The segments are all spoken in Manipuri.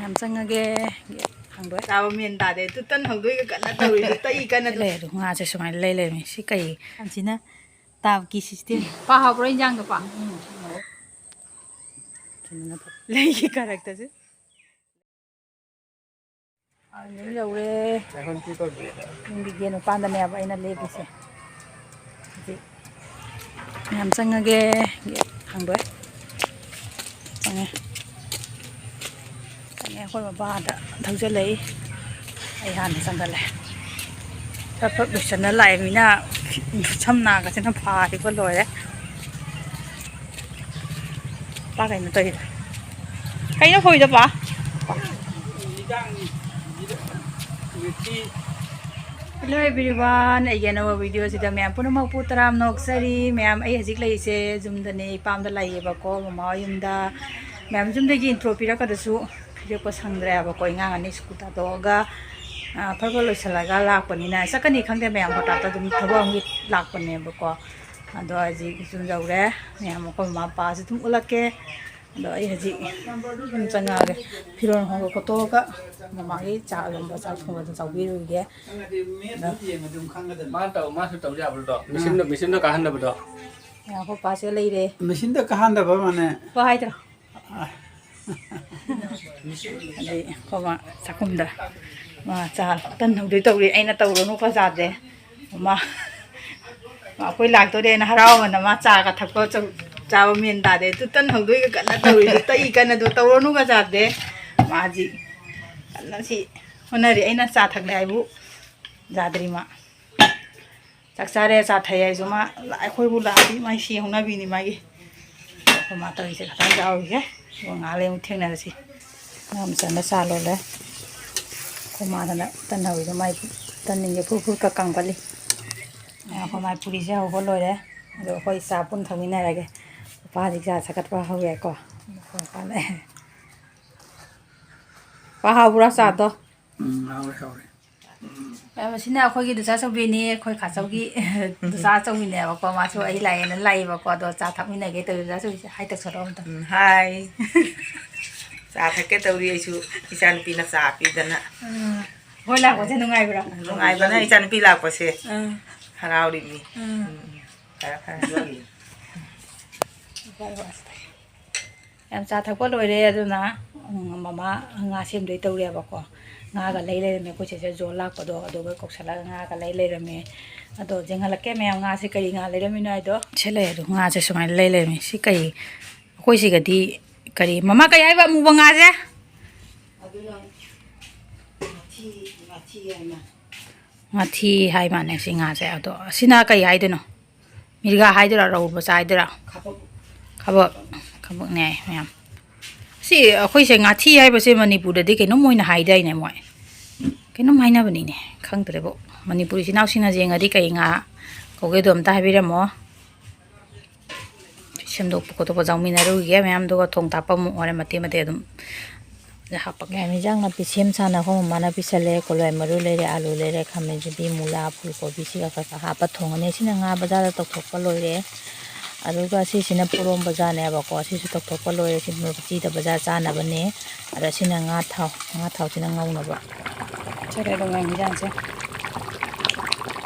ꯌꯥꯝ ꯆꯪꯉꯒꯦ ꯍꯪꯗꯣꯏ ꯆꯥꯕ ꯃꯦꯟ ꯇꯥꯗꯦ ꯇꯨꯇꯟ ꯍꯧꯗꯣꯏꯒ ꯀꯟꯅ ꯇꯧꯔꯤꯗꯨ ꯇꯛꯏ ꯀꯟꯅ ꯂꯩ ꯑꯗꯨ ꯉꯥꯁꯦ ꯁꯨꯃꯥꯏꯅ ꯂꯩꯔꯝꯃꯤ ꯁꯤ ꯀꯩ ꯁꯤꯅ ꯇꯥꯞꯀꯤ ꯁꯤꯁꯇꯦꯝ ꯍꯥꯎꯕ꯭ꯔꯣ ꯏꯟꯖꯥꯡꯗꯣ ꯂꯩꯒꯤ ꯀꯥꯔꯛꯇꯁꯦ ꯌꯨꯝ ꯌꯧꯔꯦ ꯌꯨꯝꯒꯤ ꯒꯦꯠ ꯃꯄꯥꯟꯗꯅꯦꯕ ꯑꯩꯅ ꯂꯦꯞꯄꯤꯁꯦ ꯍꯧꯖꯤꯛ ꯌꯥꯝ ꯆꯪꯉꯒꯦ ꯍꯪꯗꯣꯏ ꯆꯪꯉꯦ ꯑꯩꯈꯣꯏ ꯕꯕꯥꯗ ꯊꯧꯖꯤꯜꯂꯛꯏ ꯑꯩ ꯍꯥꯟꯅ ꯆꯪꯒꯠꯂꯦ ꯐꯠ ꯐꯠ ꯂꯣꯏꯁꯟꯅ ꯂꯥꯛꯏꯃꯤꯅ ꯁꯝ ꯅꯥꯒꯁꯤꯅ ꯐꯥꯔꯤꯕ ꯂꯣꯏꯔꯦ ꯄꯥ ꯀꯩꯅꯣ ꯇꯧꯔꯤꯗꯣ ꯀꯩꯅꯣ ꯐꯧꯏꯗꯣ ꯄꯥ ꯍꯦꯜꯂꯣ ꯑꯦꯚ꯭ꯔꯤꯋꯥꯟ ꯑꯩꯒꯤ ꯑꯅꯧꯕ ꯚꯤꯗꯤꯑꯣꯁꯤꯗ ꯃꯌꯥꯝ ꯄꯨꯝꯅꯃꯛꯄꯨ ꯇꯔꯥꯝꯅ ꯑꯣꯛꯆꯔꯤ ꯃꯌꯥꯝ ꯑꯩ ꯍꯧꯖꯤꯛ ꯂꯩꯔꯤꯁꯦ ꯌꯨꯝꯗꯅꯦ ꯏꯄꯥꯝꯗ ꯂꯩꯌꯦꯕꯀꯣ ꯃꯃꯥ ꯌꯨꯝꯗ ꯃꯌꯥꯝ ꯌꯨꯝꯗꯒꯤ ꯏꯟꯇ꯭ꯔꯣ ꯄꯤꯔꯛꯀꯗꯁꯨ ꯄꯤꯔꯛꯄ ꯁꯪꯗ꯭ꯔꯦꯕꯀꯣ ꯑꯉꯥꯡ ꯑꯅꯤ ꯁ꯭ꯀꯨꯜ ꯊꯥꯗꯣꯛꯑꯒ ꯐꯠ ꯐꯠ ꯂꯣꯏꯁꯤꯜꯂꯒ ꯂꯥꯛꯄꯅꯤꯅ ꯆꯠꯀꯅꯤ ꯈꯪꯗꯦ ꯃꯌꯥꯝ ꯍꯣꯇꯥꯠꯇ ꯑꯗꯨꯝ ꯊꯕꯛ ꯑꯃꯒꯤ ꯂꯥꯛꯄꯅꯦꯕꯀꯣ ꯑꯗꯣ ꯍꯧꯖꯤꯛ ꯌꯨꯝ ꯌꯧꯔꯦ ꯃꯌꯥꯝ ꯑꯩꯈꯣꯏ ꯃꯃꯥ ꯃꯄꯥꯁꯨ ꯑꯗꯨꯝ ꯎꯠꯂꯛꯀꯦ ꯑꯗꯣ ꯑꯩ ꯍꯧꯖꯤꯛ ꯑꯗꯨꯝ ꯆꯪꯉꯛꯑꯒꯦ ꯐꯤꯔꯣꯟ ꯍꯣꯡꯗꯣꯛ ꯈꯣꯠꯇꯣꯛꯑꯒ ꯃꯃꯥꯒꯤ ꯆꯥ ꯂꯣꯟꯕ ꯆꯥꯛ ꯊꯣꯡꯕꯗ ꯆꯥꯎꯕꯤꯔꯨꯒꯦ ꯃꯥꯁꯨ ꯇꯧ ꯌꯥꯕꯗꯣ ꯃꯦꯆꯤꯟꯗ ꯀꯥꯍꯟꯗꯕꯗꯣ ꯑꯩꯈꯣꯏ ꯄꯥꯁꯦ ꯂꯩꯔꯦ ꯃꯦꯆꯤꯟꯗ ꯀꯥꯍꯟꯗꯕ ꯃꯥꯅꯦ ꯍꯣꯏ ꯍꯥꯏꯗ꯭ꯔꯣ ꯑꯗꯩ ꯑꯩꯈꯣꯏ ꯆꯥꯛꯈꯨꯝꯗ ꯆꯥ ꯇꯟ ꯍꯧꯗꯣꯏ ꯇꯧꯔꯤ ꯑꯩꯅ ꯇꯧꯔꯨꯅꯨꯀꯣ ꯆꯥꯗꯦ ꯃꯥ ꯑꯩꯈꯣꯏ ꯂꯥꯛꯇꯣꯔꯦꯅ ꯍꯔꯥꯎꯕꯅ ꯃꯥ ꯆꯥꯒ ꯊꯛꯄ ꯆꯥꯕ ꯃꯦꯟ ꯇꯥꯗꯦ ꯇꯨꯇꯟ ꯍꯧꯗꯣꯏꯒ ꯀꯟꯅ ꯇꯧꯔꯤꯗꯨ ꯇꯛꯏ ꯀꯟꯅꯗꯣ ꯇꯧꯔꯨꯅꯨꯒ ꯆꯥꯗꯦ ꯃꯥꯁꯤ ꯀꯟꯅ ꯁꯤ ꯍꯣꯠꯅꯔꯤ ꯑꯩꯅ ꯆꯥ ꯊꯛꯂꯦ ꯍꯥꯏꯕꯨ ꯌꯥꯗ꯭ꯔꯤ ꯃꯥ ꯆꯥꯛ ꯆꯥꯔꯦ ꯆꯥ ꯊꯛꯑꯦ ꯍꯥꯏꯁꯨ ꯃꯥ ꯑꯩꯈꯣꯏꯕꯨ ꯂꯥꯛꯑꯗꯤ ꯃꯥꯒꯤ ꯁꯤ ꯍꯧꯅꯕꯤꯅꯤ ꯃꯥꯒꯤ ꯑꯩꯈꯣꯏ ꯃꯥ ꯇꯧꯔꯤꯁꯦ ꯈꯤꯇꯪ ꯌꯥꯎꯔꯤꯒꯦ ꯑꯗꯨꯒ ꯉꯥꯏꯍꯥꯛ ꯂꯩ ꯑꯃꯨꯛ ꯊꯦꯡꯅꯔꯁꯤ ꯉꯥ ꯃꯆꯟꯅ ꯆꯥ ꯂꯣꯜꯂꯦ ꯑꯩꯈꯣꯏ ꯃꯥꯗꯅ ꯇꯟ ꯍꯧꯔꯤꯗꯣ ꯃꯥꯏ ꯇꯟꯅꯤꯡꯁꯦ ꯐꯨꯠ ꯐꯨꯠꯀ ꯀꯥꯡꯒꯠꯂꯤ ꯑꯩꯈꯣꯏ ꯃꯥꯏ ꯄꯨꯔꯤꯁꯦ ꯍꯧꯕ ꯂꯣꯏꯔꯦ ꯑꯗꯣ ꯑꯩꯈꯣꯏ ꯆꯥ ꯄꯨꯟ ꯊꯛꯃꯤꯟꯅꯔꯒꯦ ꯄꯥ ꯍꯧꯖꯤꯛ ꯆꯥ ꯁꯛꯀꯠꯄ ꯍꯧꯋꯦꯀꯣ ꯄꯥ ꯍꯥꯎꯕ꯭ꯔꯥ ꯆꯥꯗꯣ ꯍꯥꯎꯔꯦ ꯍꯥꯎꯔꯦ ꯃꯁꯤꯅ ꯑꯩꯈꯣꯏꯒꯤ ꯗꯨꯆꯥ ꯆꯧꯕꯤꯅꯤ ꯑꯩꯈꯣꯏ ꯈꯥꯆꯧꯒꯤ ꯗꯨꯆꯥ ꯆꯧꯕꯤꯅꯦꯕꯀꯣ ꯃꯥꯁꯨ ꯑꯩ ꯂꯥꯛꯑꯦꯅ ꯂꯥꯛꯏꯕꯀꯣ ꯑꯗꯣ ꯆꯥ ꯊꯛꯃꯤꯟꯅꯒꯦ ꯇꯧꯔꯤ ꯗꯨꯆꯥ ꯆꯧꯕꯤꯁꯦ ꯍꯥꯏ ꯇꯧꯁꯜꯂꯣ ꯑꯝꯇ ꯍꯥꯏ ꯆꯥ ꯊꯛꯀꯦ ꯇꯧꯔꯤ ꯑꯩꯁꯨ ꯏꯆꯥꯅꯨꯄꯤꯅ ꯆꯥ ꯄꯤꯗꯅ ꯍꯣꯏ ꯂꯥꯛꯄꯁꯦ ꯅꯨꯡꯉꯥꯏꯕ꯭ꯔꯥ ꯅꯨꯡꯉꯥꯏꯕꯅ ꯏꯆꯥꯅꯨꯄꯤ ꯂꯥꯛꯄꯁꯦ ꯍꯔꯥꯎꯔꯤꯕꯅꯤ ꯐꯔꯦ ꯐꯔꯦ ꯌꯥꯝ ꯆꯥ ꯊꯛꯄ ꯂꯣꯏꯔꯦ ꯑꯗꯨꯅ ꯃꯃꯥ ꯉꯥ ꯁꯦꯝꯗꯣꯏ ꯇꯧꯔꯦꯕꯀꯣ ꯉꯥꯒ ꯂꯩ ꯂꯩꯔꯝꯃꯦ ꯑꯩꯈꯣꯏ ꯆꯦꯁꯦ ꯖꯣ ꯂꯥꯛꯄꯗꯣ ꯑꯗꯨꯒ ꯀꯧꯁꯜꯂꯒ ꯉꯥꯒ ꯂꯩ ꯂꯩꯔꯝꯃꯦ ꯑꯗꯣ ꯌꯦꯡꯍꯜꯂꯛꯀꯦ ꯃꯌꯥꯝ ꯉꯥꯁꯦ ꯀꯔꯤ ꯉꯥ ꯂꯩꯔꯝꯃꯤꯅꯣ ꯍꯥꯏꯗꯣ ꯁꯤ ꯂꯩ ꯑꯗꯣ ꯉꯥꯁꯦ ꯁꯨꯃꯥꯏꯅ ꯂꯩ ꯂꯩꯔꯝꯃꯦ ꯁꯤ ꯀꯩ ꯑꯩꯈꯣꯏ ꯁꯤꯒꯗꯤ ꯀꯔꯤ ꯃꯃꯥ ꯀꯩ ꯍꯥꯏꯕ ꯑꯃꯨꯕ ꯉꯥꯁꯦ ꯉꯥꯊꯤ ꯍꯥꯏ ꯃꯥꯅꯦ ꯁꯤ ꯉꯥꯁꯦ ꯑꯗꯣ ꯑꯁꯤꯅ ꯀꯩ ꯍꯥꯏꯗꯣꯏꯅꯣ ꯃꯤꯔꯒꯥ ꯍꯥꯏꯗꯣꯏꯔꯥ ꯔꯧ ꯃꯆꯥ ꯍꯥꯏꯗꯣꯏꯔꯥ ꯈꯕꯛꯅꯦ ꯃꯌꯥꯝ ꯁꯤ ꯑꯩꯈꯣꯏꯁꯦ ꯉꯥꯊꯤ ꯍꯥꯏꯕꯁꯦ ꯃꯅꯤꯄꯨꯔꯗꯗꯤ ꯀꯩꯅꯣꯝ ꯑꯣꯏꯅ ꯍꯥꯏꯗꯥꯏꯅꯦ ꯃꯣꯏ ꯀꯩꯅꯣꯝ ꯍꯥꯏꯅꯕꯅꯤꯅꯦ ꯈꯪꯗ꯭ꯔꯦꯕꯣ ꯃꯅꯤꯄꯨꯔꯤ ꯏꯆꯤꯜ ꯏꯅꯥꯎꯁꯤꯡꯅ ꯌꯦꯡꯉꯗꯤ ꯀꯩ ꯉꯥ ꯀꯧꯒꯦꯗꯣ ꯑꯝꯇ ꯍꯥꯏꯕꯤꯔꯝꯃꯣ ꯁꯦꯝꯗꯣꯛꯄ ꯈꯣꯠꯇꯣꯛꯄ ꯌꯥꯎꯃꯤꯟꯅꯔꯨꯒꯦ ꯃꯌꯥꯝꯗꯨꯒ ꯊꯣꯡ ꯊꯥꯛꯄ ꯑꯃꯨꯛ ꯍꯣꯔꯦꯟ ꯃꯇꯦꯛ ꯃꯇꯦꯛ ꯑꯗꯨꯝ ꯍꯥꯞꯄꯒꯦ ꯏꯟꯖꯥꯡ ꯅꯥꯄꯤ ꯁꯦꯝ ꯁꯥꯟꯅꯕ ꯃꯃꯥꯅ ꯄꯤꯁꯜꯂꯦ ꯀꯣꯂꯣꯏ ꯃꯔꯨ ꯂꯩꯔꯦ ꯑꯥꯂꯨ ꯂꯩꯔꯦ ꯈꯥꯃꯦꯟ ꯌꯨꯕꯤ ꯃꯨꯂꯥ ꯐꯨꯜꯀꯣꯕꯤꯁꯤꯒ ꯈꯔ ꯍꯥꯞꯄ ꯊꯣꯡꯉꯅꯤ ꯁꯤꯅ ꯉꯥ ꯕꯖꯥꯔꯗ ꯇꯧꯊꯣꯛꯄ ꯂꯣꯏꯔꯦ ꯑꯗꯨꯒ ꯁꯤꯁꯤꯅ ꯄꯣꯔꯣꯝ ꯕꯖꯥꯔꯅꯦꯕꯀꯣ ꯁꯤꯁꯨ ꯇꯧꯊꯣꯛꯄ ꯂꯣꯏꯔꯦ ꯁꯤ ꯆꯤꯗ ꯕꯖꯥꯔ ꯆꯥꯅꯕꯅꯦ ꯑꯗ ꯁꯤꯅ ꯉꯥ ꯊꯥꯎꯁꯤꯅ ꯉꯧꯅꯕ ꯆꯠꯂꯦ ꯑꯗꯨꯝ ꯏꯟꯖꯥꯡꯁꯦ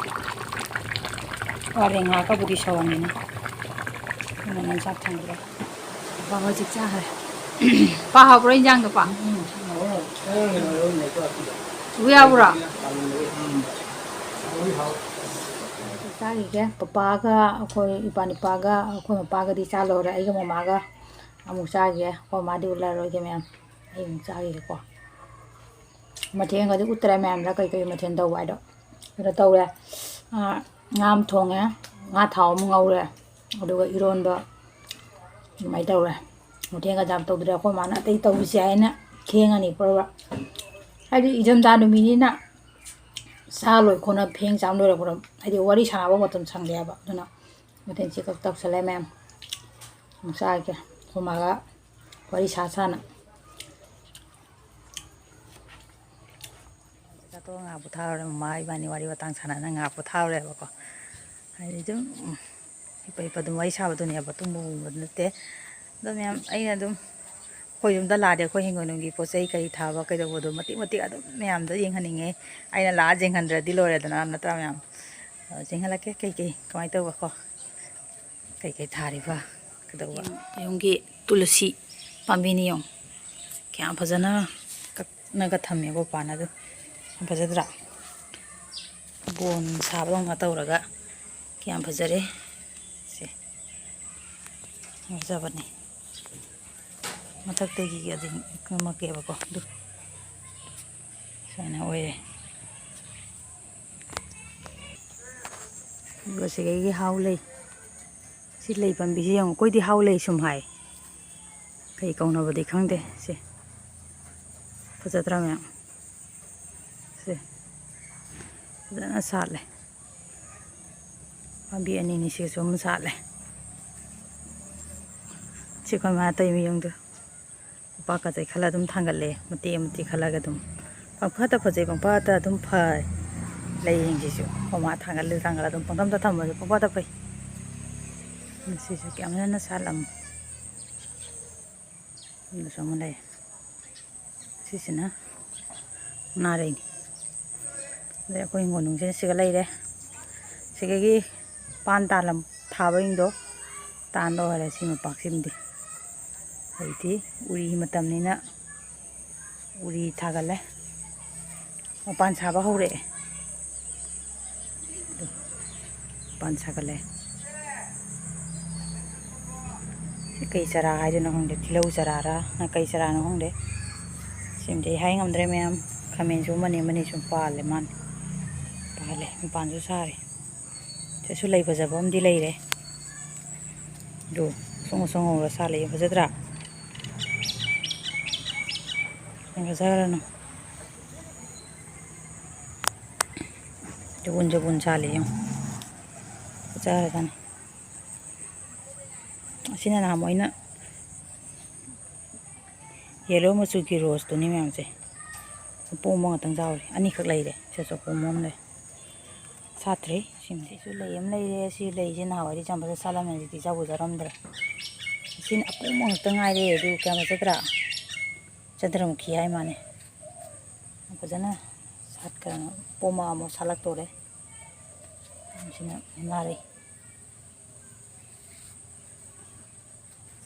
ꯋꯥꯔꯦ ꯉꯥꯀꯕꯨꯗꯤ ꯁꯧꯔꯝꯃꯤꯅꯤ ꯅꯪ ꯆꯥꯛ ꯊꯣꯡꯕꯗꯣ ꯄꯥ ꯍꯧꯖꯤꯛ ꯆꯥꯈ꯭ꯔꯦ ꯄꯥ ꯍꯥꯎꯕ꯭ꯔꯣ ꯏꯟꯖꯥꯡꯗꯣ ꯄꯥ ꯎ ꯌꯥꯕ꯭ꯔꯣ ꯆꯥꯈꯤꯒꯦ ꯄꯄꯥꯒ ꯑꯩꯈꯣꯏ ꯏꯄꯥꯅꯤꯄꯥꯒ ꯑꯩꯈꯣꯏ ꯃꯄꯥꯒꯗꯤ ꯆꯥ ꯂꯣꯏꯔꯦ ꯑꯩꯒ ꯃꯃꯥꯒ ꯑꯃꯨꯛ ꯆꯥꯒꯦ ꯑꯩꯈꯣꯏ ꯃꯥꯗꯤ ꯎꯠꯂꯔꯣꯏꯒꯦ ꯃꯌꯥꯝ ꯑꯩ ꯑꯃꯨꯛ ꯆꯥꯈꯤꯒꯦꯀꯣ ꯃꯊꯦꯜꯒꯗꯤ ꯎꯠꯇ꯭ꯔꯦ ꯃꯌꯥꯝꯗ ꯀꯩꯀꯩ ꯃꯊꯦꯜ ꯇꯧꯕ ꯍꯥꯏꯗꯣ ꯀꯩꯅꯣ ꯇꯧꯔꯦ ꯉꯥ ꯑꯃ ꯊꯣꯡꯉꯦ ꯉꯥ ꯊꯥꯎ ꯑꯃ ꯉꯧꯔꯦ ꯑꯗꯨꯒ ꯏꯔꯣꯟꯕ ꯑꯗꯨꯃꯥꯏꯅ ꯇꯧꯔꯦ ꯃꯊꯦꯜꯒ ꯌꯥꯝ ꯇꯧꯗ꯭ꯔꯦ ꯑꯩꯈꯣꯏ ꯃꯥꯅ ꯑꯇꯩ ꯇꯧꯕꯁꯦ ꯍꯥꯏꯅ ꯊꯦꯡꯉꯅꯤ ꯄꯨꯔꯕ ꯍꯥꯏꯗꯤ ꯏꯪꯊꯝꯊꯥ ꯅꯨꯃꯤꯠꯅꯤꯅ ꯁꯥ ꯂꯣꯏ ꯈꯣꯠꯅ ꯐꯦꯡ ꯆꯥꯝ ꯂꯣꯏꯔꯛꯄꯗ ꯍꯥꯏꯗꯤ ꯋꯥꯔꯤ ꯁꯥꯟꯅꯕ ꯃꯇꯝ ꯁꯪꯗꯦ ꯍꯥꯏꯕ ꯑꯗꯨꯅ ꯃꯊꯦꯜ ꯆꯤꯀꯛ ꯇꯧꯁꯜꯂꯦ ꯃꯌꯥꯝ ꯑꯃꯨꯛ ꯆꯥꯒꯦ ꯑꯩꯈꯣꯏ ꯃꯥꯒ ꯋꯥꯔꯤ ꯁꯥꯅ ꯆꯥꯊꯣꯛꯑ ꯉꯥ ꯄꯣꯊꯥꯔꯨꯔꯦ ꯃꯃꯥ ꯏꯕꯥꯅꯤ ꯋꯥꯔꯤ ꯋꯥꯇꯥꯡ ꯁꯥꯟꯅꯅ ꯉꯥ ꯄꯣꯊꯥꯔꯨꯔꯦꯕꯀꯣ ꯍꯥꯏꯗꯤ ꯑꯗꯨꯝ ꯍꯤꯞꯄ ꯑꯗꯨꯝ ꯋꯥꯔꯤ ꯁꯥꯕꯗꯨꯅꯦꯕ ꯇꯨꯝꯕ ꯎꯪꯕꯗꯨ ꯅꯠꯇꯦ ꯑꯗꯣ ꯃꯌꯥꯝ ꯑꯩꯅ ꯑꯗꯨꯝ ꯑꯩꯈꯣꯏ ꯌꯨꯝꯗ ꯂꯥꯛꯑꯗꯤ ꯑꯩꯈꯣꯏ ꯍꯤꯡꯒꯣꯜꯅꯨꯡꯒꯤ ꯄꯣꯠ ꯆꯩ ꯀꯔꯤ ꯊꯥꯕ ꯀꯩꯗꯧꯕꯗꯣ ꯃꯇꯤꯛ ꯃꯇꯤꯛ ꯑꯗꯨꯝ ꯃꯌꯥꯝꯗꯣ ꯌꯦꯡꯍꯟꯅꯤꯡꯉꯦ ꯑꯩꯅ ꯂꯥꯛꯑ ꯌꯦꯡꯍꯟꯗ꯭ꯔꯗꯤ ꯂꯣꯏꯔꯦꯗꯅ ꯅꯠꯇ꯭ꯔꯥ ꯃꯌꯥꯝ ꯌꯦꯡꯍꯜꯂꯛꯀꯦ ꯀꯩꯀꯩ ꯀꯃꯥꯏꯅ ꯇꯧꯕꯀꯣ ꯀꯩꯀꯩ ꯊꯥꯔꯤꯕ ꯀꯩꯗꯧꯕ ꯌꯨꯝꯒꯤ ꯇꯨꯂꯁꯤ ꯄꯥꯝꯕꯤꯅꯤ ꯌꯦꯡꯉꯨ ꯀꯌꯥꯝ ꯐꯖꯅ ꯀꯛꯅꯒ ꯊꯝꯃꯦꯕ ꯎꯄꯥꯟ ꯑꯗꯨ ꯌꯥꯝ ꯐꯖꯗ꯭ꯔꯥ ꯕꯣꯟ ꯁꯥꯕꯗꯧꯅ ꯇꯧꯔꯒ ꯀꯌꯥꯝ ꯐꯖꯔꯦ ꯁꯦ ꯐꯖꯕꯅꯤ ꯃꯊꯛꯇꯒꯤ ꯑꯗꯨꯝ ꯀꯨꯝꯃꯛꯀꯦꯕꯀꯣ ꯑꯗꯨ ꯁꯨꯃꯥꯏꯅ ꯑꯣꯏꯔꯦ ꯑꯗꯨꯒ ꯁꯤꯒꯩꯒꯤ ꯍꯥꯎ ꯂꯩ ꯁꯤ ꯂꯩ ꯄꯥꯝꯕꯤꯁꯤ ꯌꯦꯡꯉꯨ ꯑꯩꯈꯣꯏꯗꯤ ꯍꯥꯎ ꯂꯩ ꯁꯨꯝ ꯍꯥꯏ ꯀꯩ ꯀꯧꯅꯕꯗꯤ ꯈꯪꯗꯦ ꯁꯦ ꯐꯖꯗ꯭ꯔꯥ ꯃꯌꯥꯝ ꯁꯦ ꯐꯖꯅ ꯁꯥꯠꯂꯦ ꯄꯥꯝꯕꯤ ꯑꯅꯤꯅꯤ ꯁꯤꯁꯨ ꯑꯃ ꯁꯥꯠꯂꯦ ꯁꯤ ꯑꯩꯈꯣꯏ ꯃꯥꯅ ꯇꯩ ꯃꯌꯨꯝꯗꯣ ꯎꯄꯥꯛꯀ ꯈꯜꯂ ꯑꯗꯨꯝ ꯊꯥꯡꯒꯠꯂꯦ ꯃꯇꯦꯛ ꯃꯇꯦꯛ ꯈꯜꯂꯒ ꯑꯗꯨꯝ ꯄꯪꯐꯠꯇ ꯐꯖꯩ ꯄꯪꯐꯠꯇ ꯑꯗꯨꯝ ꯐꯩ ꯂꯩꯁꯤꯡꯁꯤꯁꯨ ꯑꯩꯈꯣꯏ ꯃꯥ ꯊꯥꯡꯒꯠꯂ ꯑꯗꯨꯝ ꯄꯪꯊꯝꯗ ꯊꯝꯕꯁꯨ ꯄꯪꯐꯠꯇ ꯐꯩ ꯁꯤꯁꯨ ꯀꯌꯥꯝ ꯐꯖꯅ ꯁꯥꯠꯂꯝꯃꯤ ꯑꯗꯨꯁꯨ ꯑꯃ ꯂꯩ ꯁꯤꯁꯤꯅ ꯅꯥꯔꯩꯅꯤ ꯑꯗꯩ ꯑꯩꯈꯣꯏ ꯍꯤꯡꯒꯣꯜꯅꯨꯡꯁꯤꯅ ꯁꯤꯒ ꯂꯩꯔꯦ ꯁꯤꯒꯒꯤ ꯄꯥꯟ ꯇꯥꯂꯝ ꯊꯥꯕꯁꯤꯡꯗꯣ ꯇꯥꯟꯕ ꯑꯣꯏꯔꯦ ꯁꯤ ꯃꯄꯥꯛꯁꯤꯃꯗꯤ ꯍꯧꯖꯤꯛꯇꯤ ꯎꯔꯤ ꯃꯇꯝꯅꯤꯅ ꯎꯔꯤ ꯊꯥꯒꯠꯂꯦ ꯃꯄꯥꯟ ꯁꯥꯕ ꯍꯧꯔꯛꯑꯦ ꯃꯄꯥꯟ ꯁꯥꯒꯠꯂꯦ ꯁꯤ ꯀꯩ ꯆꯥꯔꯥ ꯍꯥꯏꯗꯣꯏꯅꯣ ꯈꯪꯗꯦ ꯇꯤꯜꯍꯧ ꯆꯥꯔꯥꯔ ꯀꯩ ꯆꯥꯔꯥꯅꯣ ꯈꯪꯗꯦ ꯁꯤꯃꯗꯤ ꯑꯩ ꯍꯥꯏ ꯉꯝꯗ꯭ꯔꯦ ꯃꯌꯥꯝ ꯈꯥꯃꯦꯟꯁꯨ ꯑꯃꯅꯤ ꯑꯃꯅꯤ ꯁꯨꯝ ꯄꯥꯜꯂꯦ ꯃꯥꯅꯤ ꯄꯥꯜꯂꯦ ꯃꯄꯥꯟꯁꯨ ꯁꯥꯔꯦ ꯁꯤꯁꯨ ꯂꯩ ꯐꯖꯕ ꯑꯃꯗꯤ ꯂꯩꯔꯦ ꯑꯗꯨ ꯉꯧꯁꯣꯛ ꯉꯧꯁꯣꯛ ꯉꯧꯔ ꯁꯥꯠꯂꯦ ꯐꯖꯗ꯭ꯔꯥ ꯌꯥꯝ ꯐꯖꯈ꯭ꯔꯅꯣ ꯖꯒꯨꯟ ꯖꯒꯨꯟ ꯁꯥꯠꯂꯦ ꯌꯦꯡꯉꯨ ꯐꯖꯈ꯭ꯔꯖꯥꯠꯅꯤ ꯑꯁꯤꯅ ꯅꯍꯥꯟꯃꯨꯛ ꯑꯩꯅ ꯌꯦꯜꯂꯣ ꯃꯆꯨꯒꯤ ꯔꯣꯁꯇꯨꯅꯤ ꯃꯌꯥꯝꯁꯦ ꯑꯄꯣꯝꯕ ꯉꯥꯛꯇꯪ ꯆꯥꯎꯔꯤ ꯑꯅꯤꯈꯛ ꯂꯩꯔꯦ ꯁꯤꯁꯨ ꯑꯄꯣꯝꯕ ꯑꯃ ꯂꯩ ꯁꯥꯠꯇ꯭ꯔꯤ ꯁꯤꯁꯨ ꯂꯩ ꯑꯃ ꯂꯩꯔꯦ ꯁꯤ ꯂꯩꯁꯦ ꯅꯍꯥꯟꯋꯥꯏꯗꯤ ꯌꯥꯝ ꯐꯖꯅ ꯁꯥꯠꯂꯝꯃꯦ ꯍꯧꯖꯤꯛꯇꯤ ꯏꯆꯥꯎ ꯐꯖꯔꯝꯗ꯭ꯔꯦ ꯁꯤꯅ ꯑꯄꯣꯝꯕ ꯉꯥꯛꯇ ꯉꯥꯏꯔꯦ ꯑꯗꯨ ꯀꯌꯥꯝ ꯐꯖꯗ꯭ꯔꯥ ꯆꯟꯗ꯭ꯔꯃꯨꯈꯤ ꯍꯥꯏ ꯃꯥꯅꯦ ꯐꯖꯅ ꯁꯥꯠꯈ꯭ꯔꯅ ꯄꯣꯝꯃ ꯑꯃꯨꯛ ꯁꯥꯠꯂꯛꯇꯣꯔꯦ ꯁꯤꯅ ꯅꯥꯔꯩ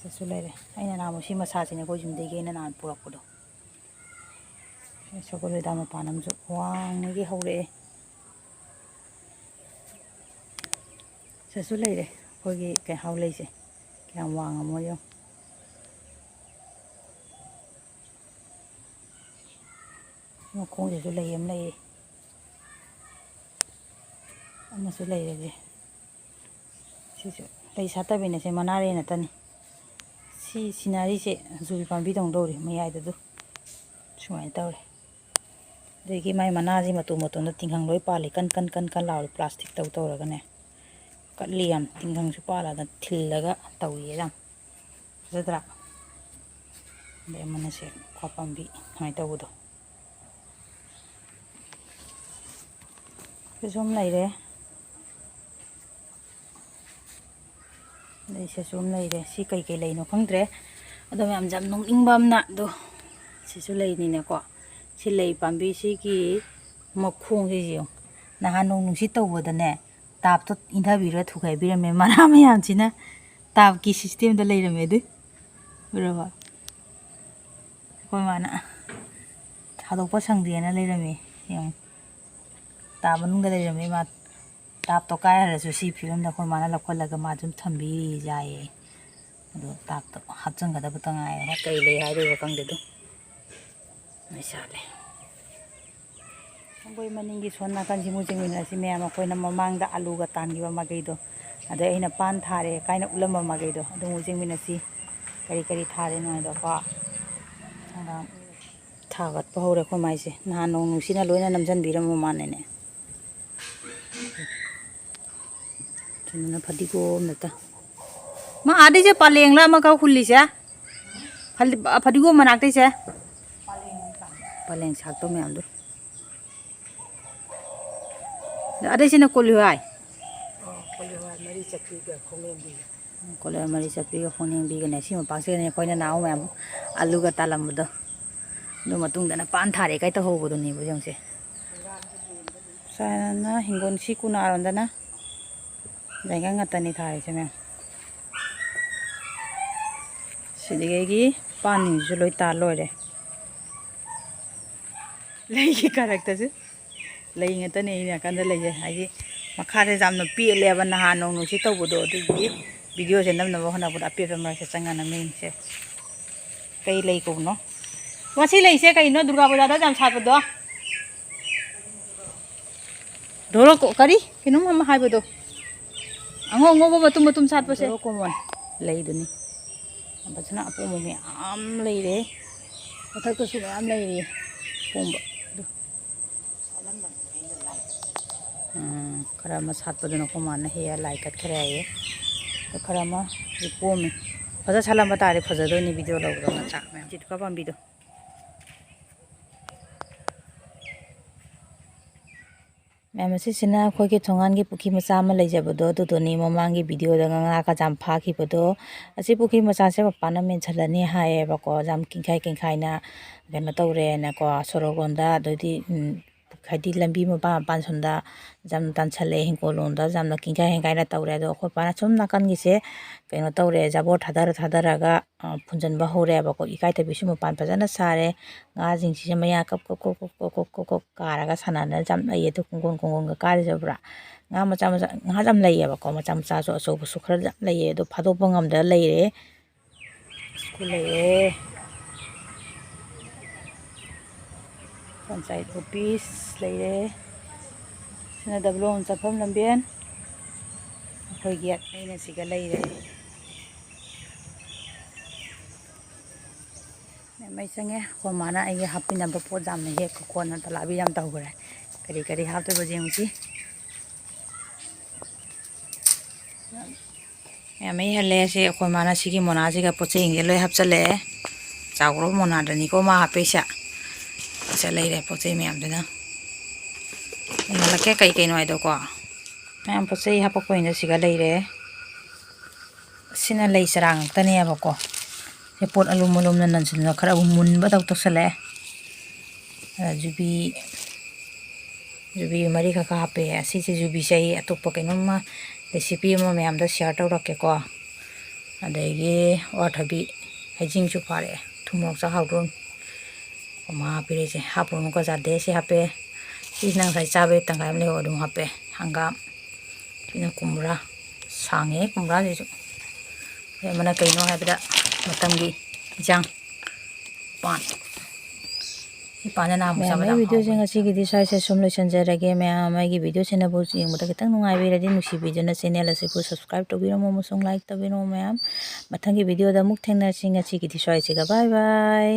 ꯁꯤꯁꯨ ꯂꯩꯔꯦ ꯑꯩꯅ ꯅꯍꯥꯟꯃꯨꯛ ꯁꯤ ꯃꯁꯥꯁꯤꯅꯦ ꯑꯩꯈꯣꯏ ꯌꯨꯝꯗꯒꯤ ꯑꯩꯅ ꯅꯍꯥꯟ ꯄꯨꯔꯛꯄꯗꯣ ꯁꯒꯣꯜꯍꯋꯥꯏ ꯃꯄꯥꯟ ꯑꯃꯁꯨ ꯋꯥꯡꯉꯒꯤ ꯍꯧꯔꯛꯑꯦ ꯁꯤꯁꯨ ꯂꯩꯔꯦ ꯑꯩꯈꯣꯏꯒꯤ ꯀꯩꯍꯥꯎ ꯂꯩꯁꯦ ꯀꯌꯥꯝ ꯋꯥꯡꯉꯝꯃꯣ ꯌꯦꯡꯉꯨ ꯃꯈꯣꯡꯁꯤꯁꯨ ꯂꯩ ꯑꯃ ꯂꯩꯌꯦ ꯑꯃꯁꯨ ꯂꯩꯔꯁꯦ ꯁꯤꯁꯨ ꯂꯩ ꯁꯥꯠꯇꯕꯤꯅꯦ ꯁꯤ ꯃꯅꯥꯔꯦ ꯅꯠꯇꯅꯤ ꯁꯤ ꯁꯤꯅꯔꯤꯁꯦ ꯖꯨꯏ ꯄꯥꯝꯕꯤꯗꯧꯅ ꯇꯧꯔꯤ ꯃꯌꯥꯏꯗꯨ ꯁꯨꯃꯥꯏꯅ ꯇꯧꯔꯤ ꯑꯗꯒꯤ ꯃꯥꯏ ꯃꯅꯥꯁꯤ ꯃꯇꯣꯟꯗ ꯇꯤꯡꯈꯪ ꯂꯣꯏ ꯄꯥꯜꯂꯤ ꯀꯟ ꯀꯟ ꯀꯟ ꯀꯟ ꯂꯥꯎꯔꯤ ꯄ꯭ꯂꯥꯁꯇꯤꯛ ꯇꯧꯔꯒꯅꯦ ꯀꯠꯂꯤ ꯌꯥꯝ ꯇꯤꯡꯈꯪꯁꯨ ꯄꯥꯜꯂꯒ ꯊꯤꯜꯂꯒ ꯇꯧꯏꯌꯦ ꯌꯥꯝ ꯐꯖꯗ꯭ꯔꯥ ꯑꯗꯩ ꯑꯃꯅ ꯁꯦ ꯈ꯭ꯋꯥ ꯄꯥꯝꯕꯤ ꯁꯨꯃꯥꯏꯅ ꯇꯧꯕꯗꯣ ꯁꯤꯁꯨ ꯑꯃ ꯂꯩꯔꯦ ꯑꯗꯩ ꯁꯤꯁꯨ ꯑꯃ ꯂꯩꯔꯦ ꯁꯤ ꯀꯩꯀꯩ ꯂꯩꯅꯣ ꯈꯪꯗ꯭ꯔꯦ ꯑꯗꯣ ꯃꯌꯥꯝꯁꯦ ꯌꯥꯝ ꯅꯣꯛꯅꯤꯡꯕ ꯑꯃꯅ ꯑꯗꯣ ꯁꯤꯁꯨ ꯂꯩꯅꯤꯅꯦꯀꯣ ꯁꯤ ꯂꯩ ꯄꯥꯝꯕꯤꯁꯤꯒꯤ ꯃꯈꯣꯡꯁꯤꯁꯨ ꯌꯦꯡꯉꯨ ꯅꯍꯥꯟ ꯅꯣꯡ ꯅꯨꯡꯁꯤꯠ ꯇꯧꯕꯗꯅꯦ ꯇꯥꯞꯇꯣ ꯏꯟꯊꯕꯤꯔ ꯊꯨꯒꯥꯏꯕꯤꯔꯝꯃꯦ ꯃꯅꯥ ꯃꯌꯥꯝꯁꯤꯅ ꯇꯥꯞꯀꯤ ꯁꯤꯁꯇꯦꯝꯗ ꯂꯩꯔꯝꯃꯦ ꯑꯗꯨ ꯎꯔꯕ ꯑꯩꯈꯣꯏ ꯃꯥꯅ ꯊꯥꯗꯣꯛꯄ ꯁꯪꯗꯦꯅ ꯂꯩꯔꯝꯃꯦ ꯌꯦꯡꯉꯨ ꯇꯥꯞ ꯃꯅꯨꯡꯗ ꯂꯩꯔꯝꯃꯦ ꯃꯥ ꯇꯥꯞꯇꯣ ꯀꯥꯏꯔꯁꯨ ꯁꯤ ꯐꯤꯕꯝꯗ ꯑꯩꯈꯣꯏ ꯃꯥꯅ ꯂꯧꯈꯠꯂꯒ ꯃꯥ ꯑꯗꯨꯝ ꯊꯝꯕꯤꯔꯤ ꯌꯥꯏꯌꯦ ꯑꯗꯣ ꯇꯥꯞꯇꯣ ꯍꯥꯞꯆꯤꯟꯒꯗꯕꯇ ꯉꯥꯏꯔꯦ ꯀꯩ ꯂꯩ ꯍꯥꯏꯗꯣꯏꯕ ꯈꯪꯗꯦ ꯑꯗꯨꯝ ꯃꯩ ꯁꯥꯠꯂꯦ ꯑꯩꯈꯣꯏ ꯃꯅꯤꯡꯒꯤ ꯁꯣꯝ ꯅꯥꯀꯟꯁꯤ ꯃꯨ ꯆꯤꯡꯃꯤꯟꯅꯁꯤ ꯃꯌꯥꯝ ꯑꯩꯈꯣꯏꯅ ꯃꯃꯥꯡꯗ ꯑꯂꯨꯒ ꯇꯥꯟꯈꯤꯕ ꯃꯒꯩꯗꯣ ꯑꯗꯩ ꯑꯩꯅ ꯄꯥꯟ ꯊꯥꯔꯦ ꯀꯥꯏꯅ ꯎꯠꯂꯝꯕ ꯃꯒꯩꯗꯣ ꯑꯗꯨ ꯃꯨ ꯆꯤꯡꯃꯤꯟꯅꯁꯤ ꯀꯔꯤ ꯀꯔꯤ ꯊꯥꯔꯤꯅꯣ ꯍꯥꯏꯗꯣꯀꯣ ꯊꯥꯒꯠꯄ ꯍꯧꯔꯦ ꯑꯩꯈꯣꯏ ꯃꯥꯏꯁꯦ ꯅꯍꯥꯟ ꯅꯣꯡ ꯅꯨꯡꯁꯤꯅ ꯂꯣꯏꯅ ꯅꯝꯁꯤꯟꯕꯤꯔꯝꯃ ꯃꯥꯅꯅꯦ ꯁꯤꯅ ꯐꯗꯤꯒꯣꯝꯅꯇ ꯃꯥ ꯑꯥꯗꯩꯁꯦ ꯄꯥꯂꯦꯡꯂ ꯑꯃꯈꯛ ꯍꯨꯜꯂꯤꯁꯦ ꯐꯗꯤꯒꯣꯝ ꯃꯅꯥꯛꯇꯩꯁꯦ ꯄꯥꯂꯦꯡ ꯁꯥꯛꯇꯣ ꯃꯌꯥꯝꯗꯣ ꯑꯗꯩꯁꯤꯅ ꯀꯣꯂꯤ ꯍꯋꯥꯏ ꯀꯣꯂꯤ ꯍꯋꯥꯏ ꯃꯔꯤ ꯆꯠꯄꯤꯒ ꯈꯣꯡꯂꯦꯝꯕꯤꯒ ꯀꯣꯂꯔ ꯃꯔꯤ ꯆꯠꯄꯤꯒ ꯈꯣꯡꯅꯤꯡꯕꯤꯒꯅꯦ ꯁꯤ ꯃꯄꯥꯛꯁꯤꯒꯅꯦ ꯑꯩꯈꯣꯏꯅ ꯅꯍꯥꯟ ꯃꯌꯥꯝ ꯑꯂꯨꯒ ꯇꯥꯜꯂꯝꯕꯗꯣ ꯑꯗꯨ ꯃꯇꯨꯡꯗꯅ ꯄꯥꯟ ꯊꯥꯔꯦ ꯀꯥꯏ ꯇꯧꯍꯧꯕꯗꯨꯅꯦꯕ ꯌꯦꯡꯁꯦ ꯁꯥꯏꯅ ꯍꯤꯡꯒꯣꯜ ꯁꯤ ꯀꯨꯅꯥꯔꯣꯝꯗꯅ ꯂꯩꯉꯪ ꯉꯥꯛꯇꯅꯤ ꯊꯥꯔꯤꯁꯦ ꯃꯌꯥꯝ ꯁꯤꯗꯒꯤ ꯄꯥꯟꯁꯤꯡꯁꯨ ꯂꯣꯏ ꯇꯥ ꯂꯣꯏꯔꯦ ꯂꯩꯒꯤ ꯀꯥꯔꯛꯇꯁꯨ ꯂꯩ ꯉꯥꯛꯇꯅꯦ ꯑꯩ ꯅꯥꯀꯟꯗ ꯂꯩꯁꯦ ꯍꯥꯏꯗꯤ ꯃꯈꯥꯗ ꯌꯥꯝꯅ ꯄꯦꯠꯂꯦꯕ ꯅꯍꯥꯟ ꯅꯣꯡ ꯅꯨꯡꯁꯤꯠ ꯇꯧꯕꯗꯣ ꯑꯗꯨꯒꯤ ꯚꯤꯗꯤꯑꯣꯁꯦ ꯅꯝꯅꯕ ꯍꯣꯠꯅꯕꯗ ꯑꯄꯦꯠꯄ ꯃꯔꯛꯁꯦ ꯆꯪꯉꯅ ꯃꯤꯡꯁꯦ ꯀꯩ ꯂꯩ ꯀꯧꯕꯅꯣ ꯃꯁꯤ ꯂꯩꯁꯦ ꯀꯩꯅꯣ ꯗꯨꯔꯒꯥ ꯄꯨꯖꯥꯗ ꯌꯥꯝ ꯁꯥꯠꯄꯗꯣ ꯙꯣꯔꯣ ꯀꯔꯤ ꯀꯩꯅꯣꯝ ꯑꯃ ꯍꯥꯏꯕꯗꯣ ꯑꯉꯧ ꯑꯉꯧꯕ ꯃꯇꯨꯝ ꯃꯇꯨꯝ ꯁꯥꯠꯄꯁꯦ ꯙꯣꯔꯣ ꯀꯣꯃꯣꯟ ꯂꯩꯗꯨꯅꯤ ꯐꯖꯅ ꯑꯄꯣꯝꯕ ꯃꯌꯥꯝ ꯂꯩꯔꯦ ꯃꯊꯛꯇꯁꯨ ꯃꯌꯥꯝ ꯂꯩꯔꯤ ꯑꯄꯣꯝꯕ ꯈꯔ ꯑꯃ ꯁꯥꯠꯄꯗꯨꯅ ꯑꯩꯈꯣꯏ ꯃꯥꯅ ꯍꯦꯛꯑ ꯂꯥꯏ ꯀꯠꯈ꯭ꯔꯦ ꯍꯥꯏꯌꯦ ꯈꯔ ꯑꯃ ꯄꯣꯝꯃꯤ ꯐꯖ ꯁꯥꯠꯂꯝꯕ ꯇꯥꯔꯦ ꯐꯖꯗꯣꯏꯅꯤ ꯚꯤꯗꯤꯑꯣ ꯂꯧꯕꯗꯣ ꯃꯆꯥ ꯃꯌꯥꯝ ꯆꯤꯠꯀ ꯄꯥꯝꯕꯤꯗꯣ ꯃꯌꯥꯝ ꯑꯁꯤꯁꯤꯅ ꯑꯩꯈꯣꯏꯒꯤ ꯊꯣꯡꯒꯥꯟꯒꯤ ꯄꯨꯈ꯭ꯔꯤ ꯃꯆꯥ ꯑꯃ ꯂꯩꯖꯕꯗꯣ ꯑꯗꯨꯗꯨꯅꯤ ꯃꯃꯥꯡꯒꯤ ꯚꯤꯗꯤꯑꯣꯗ ꯉꯥꯒ ꯌꯥꯝ ꯐꯥꯈꯤꯕꯗꯣ ꯑꯁꯤ ꯄꯨꯈ꯭ꯔꯤ ꯃꯆꯥꯁꯦ ꯃꯄꯥꯟꯅ ꯃꯦꯟꯁꯤꯜꯂꯅꯤ ꯍꯥꯏꯌꯦꯕꯀꯣ ꯌꯥꯝ ꯀꯤꯡꯈꯥꯏ ꯀꯤꯡꯈꯥꯏꯅ ꯀꯩꯅꯣ ꯇꯧꯔꯦꯅꯀꯣ ꯁꯣꯔꯣꯛꯂꯣꯝꯗ ꯑꯗꯩꯗꯤ ꯍꯥꯏꯗꯤ ꯂꯝꯕꯤ ꯃꯄꯥꯟ ꯁꯣꯝꯗ ꯌꯥꯝ ꯇꯥꯟꯁꯜꯂꯦ ꯍꯤꯡꯒꯣꯜꯂꯣꯝꯗ ꯌꯥꯝꯅ ꯀꯤꯡꯈꯥꯏ ꯀꯤꯡꯈꯥꯏꯅ ꯇꯧꯔꯦ ꯑꯗꯣ ꯑꯩꯈꯣꯏ ꯄꯥꯅ ꯁꯨꯝ ꯅꯥꯀꯟꯒꯤꯁꯦ ꯀꯩꯅꯣ ꯇꯧꯔꯦ ꯖꯥꯕꯣꯔ ꯊꯥꯗꯔꯒ ꯐꯨꯟꯖꯟꯕ ꯍꯧꯔꯦꯕꯀꯣ ꯏꯀꯥꯏꯊꯕꯤꯁꯨ ꯃꯄꯥꯟ ꯐꯖꯅ ꯁꯥꯔꯦ ꯉꯥꯁꯤꯡꯁꯤꯁꯦ ꯃꯌꯥ ꯀꯞ ꯀꯞ ꯀꯥꯔꯒ ꯁꯥꯟꯅꯅ ꯌꯥꯝ ꯂꯩꯌꯦ ꯑꯗꯨ ꯀꯣꯡꯒꯣꯟꯒ ꯀꯥꯔꯤꯖꯕ꯭ꯔꯥ ꯉꯥ ꯃꯆꯥ ꯉꯥ ꯌꯥꯝ ꯂꯩꯌꯦꯕꯀꯣ ꯃꯆꯥ ꯃꯆꯥꯁꯨ ꯑꯆꯧꯕꯁꯨ ꯈꯔ ꯌꯥꯝ ꯂꯩꯌꯦ ꯑꯗꯣ ꯐꯥꯗꯣꯛꯄ ꯉꯝꯗ ꯂꯩꯔꯦ ꯁ꯭ꯀꯨꯜ ꯂꯩꯔꯦ ꯄꯟꯆꯥꯌꯦꯠ ꯑꯣꯐꯤꯁ ꯂꯩꯔꯦ ꯁꯤꯅ ꯗꯕꯂꯣꯡ ꯆꯠꯐꯝ ꯂꯝꯕꯦꯟ ꯑꯩꯈꯣꯏꯒꯤ ꯑꯩꯅ ꯁꯤꯒ ꯂꯩꯔꯦ ꯃꯩ ꯆꯪꯉꯦ ꯑꯩꯈꯣꯏ ꯃꯥꯅ ꯑꯩꯒꯤ ꯍꯥꯞꯄꯤꯅꯕ ꯄꯣꯠ ꯌꯥꯝꯅ ꯍꯦꯛꯄ ꯈꯣꯠꯅ ꯇꯂꯥꯕꯤ ꯌꯥꯝ ꯇꯧꯈ꯭ꯔꯦ ꯀꯔꯤ ꯀꯔꯤ ꯍꯥꯞꯇꯣꯏꯕ ꯌꯦꯡꯉꯨꯁꯤ ꯃꯌꯥꯝ ꯃꯩ ꯍꯜꯂꯦ ꯁꯤ ꯑꯩꯈꯣꯏ ꯃꯥꯅ ꯁꯤꯒꯤ ꯃꯣꯅꯥꯁꯤꯒ ꯄꯣꯠ ꯆꯩꯁꯤꯡꯁꯦ ꯂꯣꯏ ꯍꯥꯞꯆꯜꯂꯛꯑꯦ ꯆꯥꯎꯈ꯭ꯔꯕ ꯃꯣꯅꯥꯗꯅꯤꯀꯣ ꯃꯥ ꯍꯥꯞꯄꯤꯁꯦ ꯄꯣꯠꯆꯩ ꯂꯩꯔꯦ ꯄꯣꯠ ꯆꯩ ꯃꯌꯥꯝꯗꯨꯅ ꯌꯦꯡꯍꯜꯂꯛꯀꯦ ꯀꯩ ꯀꯩꯅꯣ ꯍꯥꯏꯗꯣꯀꯣ ꯃꯌꯥꯝ ꯄꯣꯠ ꯆꯩ ꯍꯥꯞꯄꯛꯄ ꯑꯣꯏꯅ ꯁꯤꯒ ꯂꯩꯔꯦ ꯁꯤꯅ ꯂꯩ ꯆꯔꯥ ꯉꯥꯛꯇꯅꯦꯕꯀꯣ ꯁꯤ ꯄꯣꯠ ꯑꯂꯨꯝ ꯑꯂꯨꯝꯅ ꯅꯟꯁꯤꯜꯂꯒ ꯈꯔ ꯃꯨꯟꯕꯗꯧ ꯇꯧꯁꯜꯂꯛꯑꯦ ꯖꯨꯕꯤ ꯃꯔꯤ ꯈꯛ ꯍꯥꯞꯄꯦ ꯑꯁꯤꯁꯦ ꯖꯨꯕꯤ ꯆꯍꯤ ꯑꯇꯣꯞꯄ ꯀꯩꯅꯣꯝꯃ ꯔꯦꯁꯤꯄꯤ ꯑꯃ ꯃꯌꯥꯝꯗ ꯁꯤꯌꯥꯔ ꯇꯧꯔꯛꯀꯦꯀꯣ ꯑꯗꯒꯤ ꯑꯋꯥꯊꯕꯤ ꯍꯩꯖꯤꯡꯁꯨ ꯐꯥꯔꯛꯑꯦ ꯊꯨꯝ ꯃꯣꯔꯣꯛ ꯆꯥꯛꯍꯥꯎꯗꯣ ꯑꯃ ꯍꯥꯞꯄꯤꯔꯤꯁꯦ ꯍꯥꯞꯄꯨꯔꯅꯨꯀꯣ ꯖꯥꯗꯦ ꯁꯤ ꯍꯥꯞꯄꯦ ꯁꯤꯁꯤꯅ ꯉꯁꯥꯏ ꯆꯥꯕꯩ ꯇꯪꯈꯥꯏ ꯑꯃ ꯂꯩꯍꯧ ꯑꯗꯨꯝ ꯍꯥꯞꯄꯦ ꯍꯪꯒꯥꯝ ꯁꯤꯅ ꯀꯨꯝꯕ꯭ꯔꯥ ꯁꯥꯡꯉꯦ ꯀꯨꯝꯕ꯭ꯔꯥꯁꯤꯁꯨ ꯑꯃꯅ ꯀꯩꯅꯣ ꯍꯥꯏꯕꯗ ꯃꯇꯝꯒꯤ ꯏꯟꯖꯥꯡ ꯄꯥꯟ ꯃꯌꯥꯝ ꯑꯩ ꯚꯤꯗꯤꯑꯣꯁꯦ ꯉꯁꯤꯒꯤꯗꯤ ꯁ꯭ꯋꯥꯏꯁꯦ ꯁꯨꯝ ꯂꯣꯏꯁꯤꯟꯖꯔꯒꯦ ꯃꯌꯥꯝ ꯑꯩꯒꯤ ꯚꯤꯗꯤꯑꯣꯁꯤꯅꯕꯨ ꯌꯦꯡꯕꯗ ꯈꯤꯇꯪ ꯅꯨꯡꯉꯥꯏꯕꯤꯔꯗꯤ ꯅꯨꯡꯁꯤꯕꯤꯗꯨꯅ ꯆꯦꯅꯦꯜ ꯑꯁꯤꯕꯨ ꯁꯕꯁꯀ꯭ꯔꯥꯏꯕ ꯇꯧꯕꯤꯔꯝꯃꯣ ꯑꯃꯁꯨꯡ ꯂꯥꯏꯛ ꯇꯧꯕꯤꯔꯝꯃꯣ ꯃꯌꯥꯝ ꯃꯊꯪꯒꯤ ꯚꯤꯗꯤꯑꯣꯗ ꯑꯃꯨꯛ ꯊꯦꯡꯅꯔꯁꯤ ꯉꯁꯤꯒꯤꯗꯤ ꯁ꯭ꯋꯥꯏꯁꯤꯒ ꯕꯥꯏ ꯕꯥꯏ